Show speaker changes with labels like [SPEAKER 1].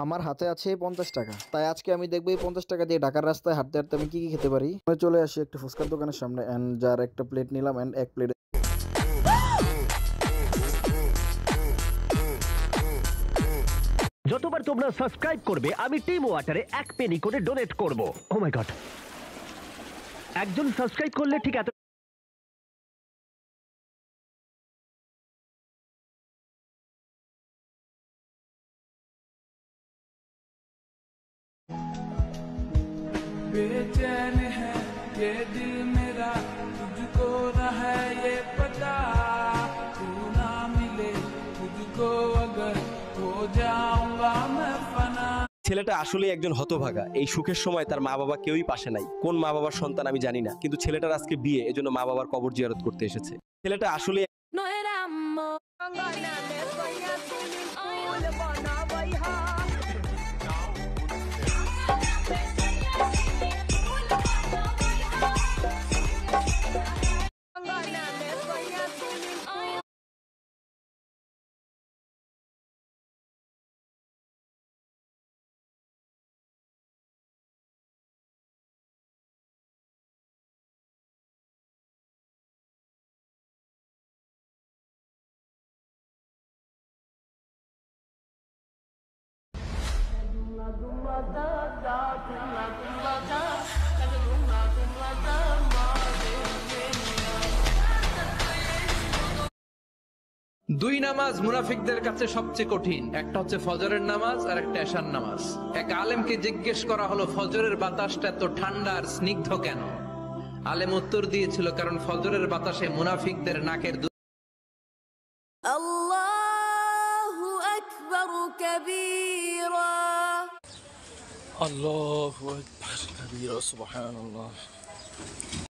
[SPEAKER 1] আমার হাতে আছে 50 টাকা, তাই আজকে আমি দেখবো এই 50 টাকা দিয়ে ঢাকার রাস্তায় হাঁটতে হাঁটতে আমি কি কি খেতে পারি। আমি চলে আসি একটা ফুচকার দোকানের সামনে অ্যান্ড যার একটা প্লেট নিলাম অ্যান্ড এক প্লেট।
[SPEAKER 2] যতবার তোমরা সাবস্ক্রাইব করবে আমি টিম ওয়াটারে 1 পেনি করে ডোনেট করব। ও মাই গড, একজন সাবস্ক্রাইব করলে ঠিক এত
[SPEAKER 3] बेचैन है ये दिल मेरा तुझको न है ये पता तू ना मिले मुझको अगर हो जाऊंगा मैं फना।
[SPEAKER 4] ছেলেটা আসলে একজন হতভাগা। এই সুখের সময় তার মা বাবা কেউই পাশে নাই। কোন মা বাবার সন্তান আমি জানি না, কিন্তু ছেলেটার আজকে বিয়ে, এজন্য মা বাবার কবর জিয়ারত করতে এসেছে। ছেলেটা আসলে
[SPEAKER 5] No éramos ganas voy a tener un bono voy ha
[SPEAKER 6] দুই নামাজ মুনাফিকদের কাছে সবচেয়ে কঠিন, একটা হচ্ছে ফজরের নামাজ আর একটা এশার নামাজ। এক আলেমকে জিজ্ঞেস করা হলো ফজরের বাতাসটা এত ঠান্ডা আর স্নিগ্ধ কেন? আলেম উত্তর দিয়েছিল, কারণ ফজরের বাতাসে মুনাফিকদের নাকের
[SPEAKER 5] Allahu akbar kabira
[SPEAKER 7] الله أكبر كبيرا سبحان الله